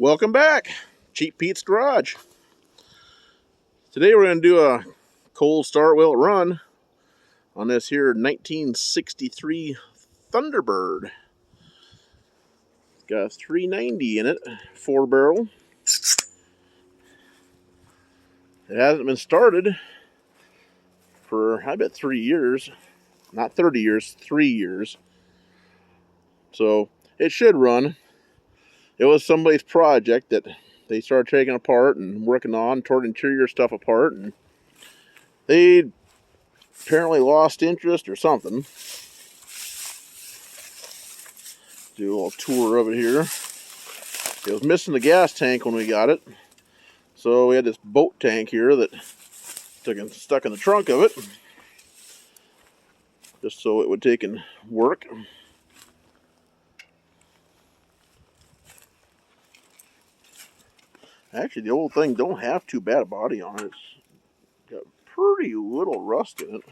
Welcome back, Cheap Pete's Garage. Today we're going to do a cold start wheel run on this here 1963 Thunderbird. Got a 390 in it, 4-barrel. It hasn't been started for, I bet, 3 years. Not 30 years, 3 years. So it should run. It was somebody's project that they started taking apart and working on, tore interior stuff apart, and they apparently lost interest or something. Do a little tour of it here. It was missing the gas tank when we got it, so we had this boat tank here that stuck in the trunk of it, just so it would take and work. Actually, the old thing don't have too bad a body on it. It's got pretty little rust in it.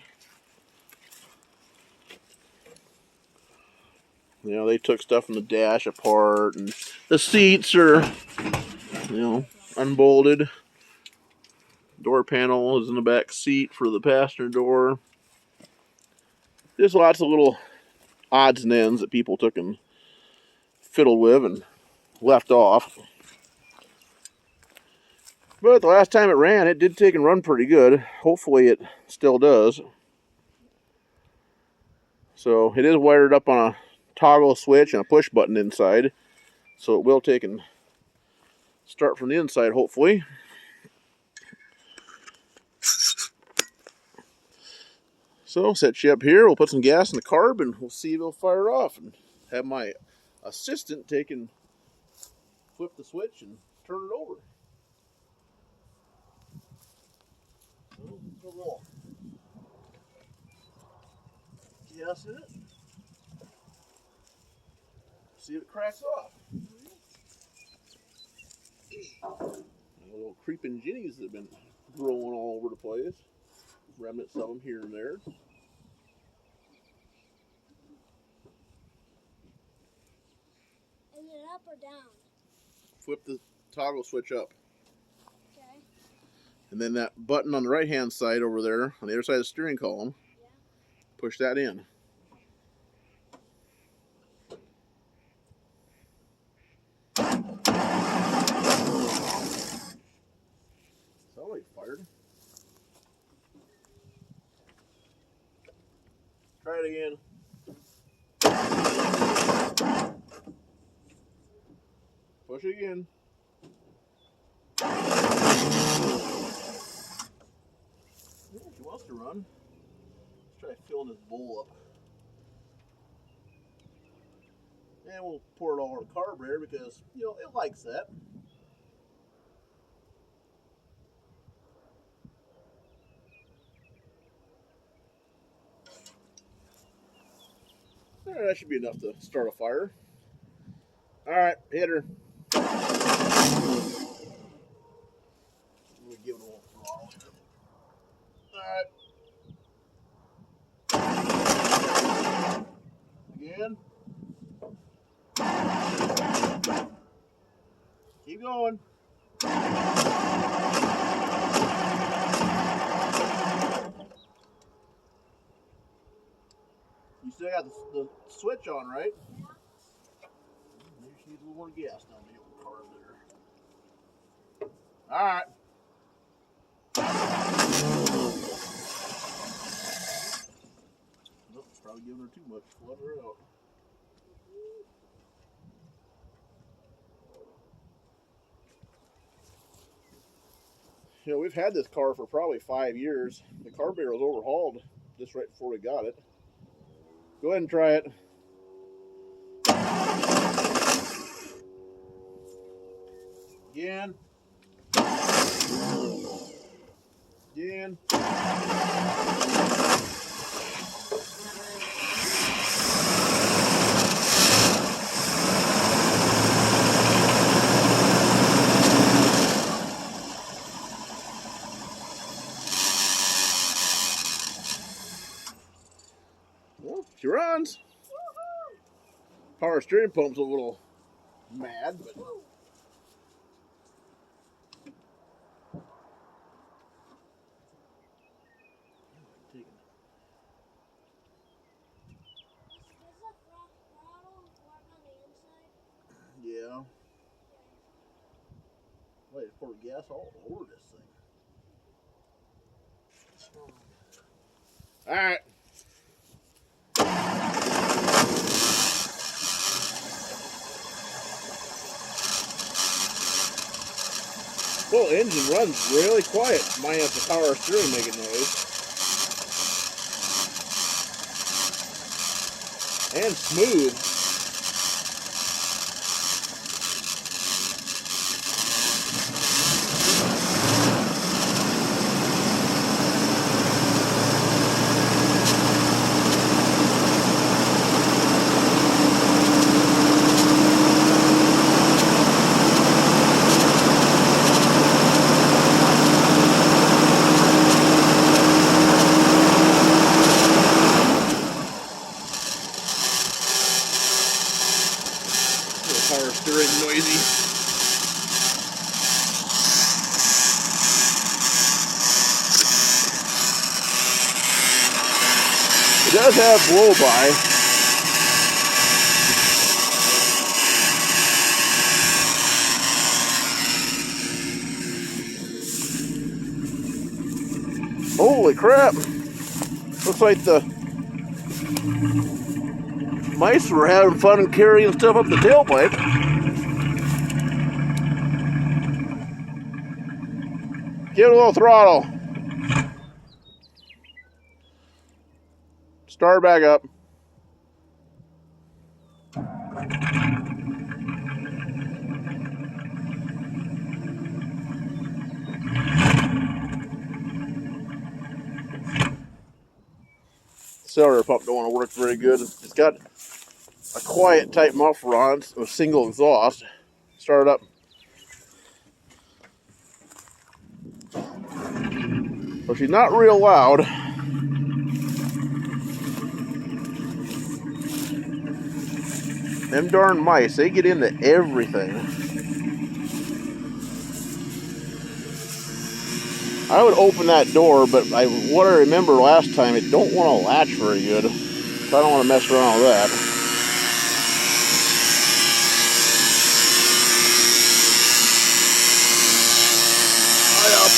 You know, they took stuff from the dash apart, and the seats are, unbolted. Door panel is in the back seat for the passenger door. There's lots of little odds and ends that people took and fiddled with and left off. But the last time it ran, it did take and run pretty good. Hopefully it still does. So it is wired up on a toggle switch and a push button inside. So it will take and start from the inside, hopefully. So set you up here. We'll put some gas in the carb and we'll see if it'll fire off. And have my assistant take and flip the switch and turn it over. So, a little gas in it. See if it cracks off. Little creeping jennies that have been growing all over the place. Remnants of them here and there. Is it up or down? Flip the toggle switch up. Okay. And then that button on the right hand side over there, on the other side of the steering column, yeah. Push that in. Somebody fired. Try it again. Push it again. Yeah, she wants to run. Let's try filling this bowl up. And we'll pour it all over the carburetor because, it likes that. There, that should be enough to start a fire. Alright, hit her. We'll give it a little throttle here. Alright. Again. Keep going. You still got the switch on, right? Yeah. Maybe she needs a little more gas down the old carb there. Alright. Nope, probably giving her too much. Let her out. We've had this car for probably 5 years. The carburetor was overhauled just right before we got it. Go ahead and try it. Again. Again. Well, she runs. Power steering pump's a little mad, but Wait, pour gas all over this thing. Alright. Well, engine runs really quiet, minus the power steering making noise. And smooth. Power steering noisy. It does have blow by. Holy crap! Looks like the mice were having fun carrying stuff up the tailpipe. Give it a little throttle. Start back up. Accelerator pump don't want to work very good. It's got a quiet type muffler on it with single exhaust. Start it up. So she's not real loud. Them darn mice, they get into everything. I would open that door, but what I remember last time, it don't want to latch very good. So I don't want to mess around with that.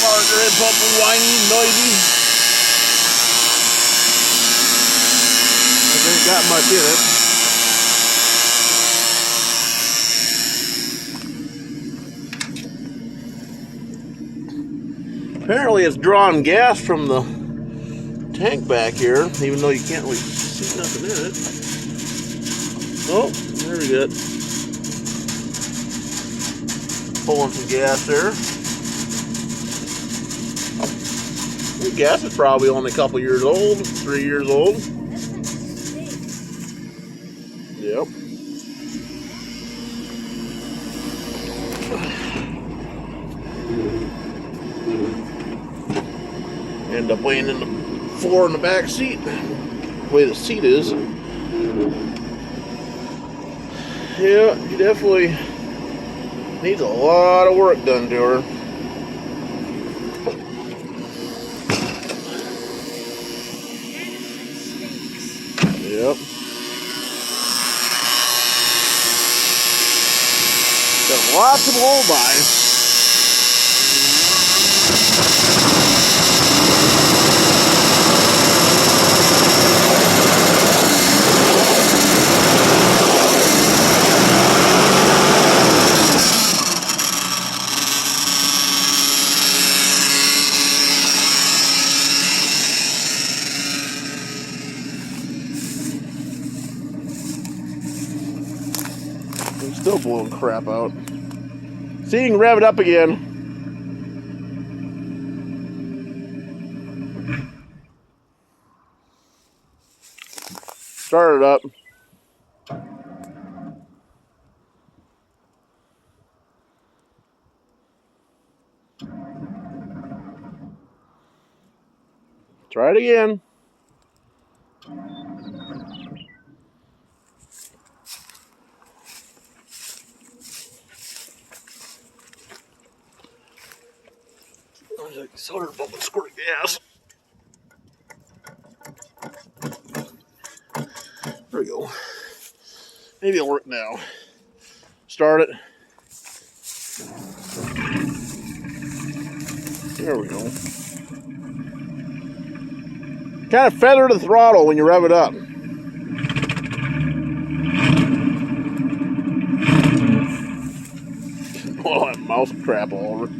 Partner and pumping whiny, noisy. I ain't got much in it. Apparently it's drawing gas from the tank back here, even though you can't really see nothing in it. Oh, there we go. Pulling some gas there. The gas is probably only a couple years old, 3 years old. Yep. End up laying in the floor in the back seat, the way the seat is. Yeah, she definitely needs a lot of work done to her. Yep. Got lots of blow by. I'm still blowing crap out. See, you can rev it up again. Start it up. Try it again. There's an accelerator pump and squirt gas. There we go. Maybe it'll work now. Start it. There we go. Kind of feather the throttle when you rev it up. Oh, that mouse crap all over.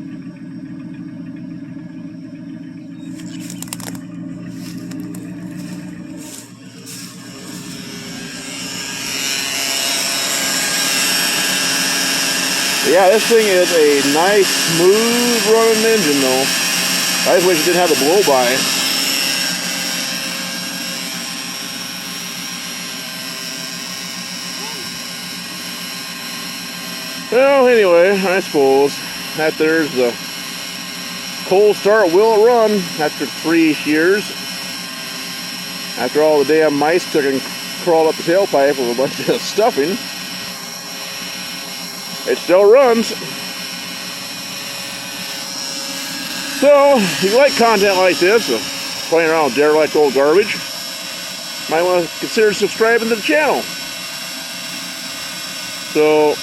Yeah, this thing is a nice, smooth running engine though. I just wish it didn't have the blow by. Well, anyway, I suppose that there's the cold start. Will it run after 3 years? After all the damn mice took and crawled up the tailpipe with a bunch of stuffing, it still runs. So, if you like content like this, playing around with derelict old garbage, might want to consider subscribing to the channel. So,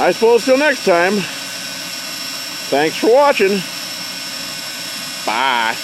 I suppose till next time, thanks for watching. Bye.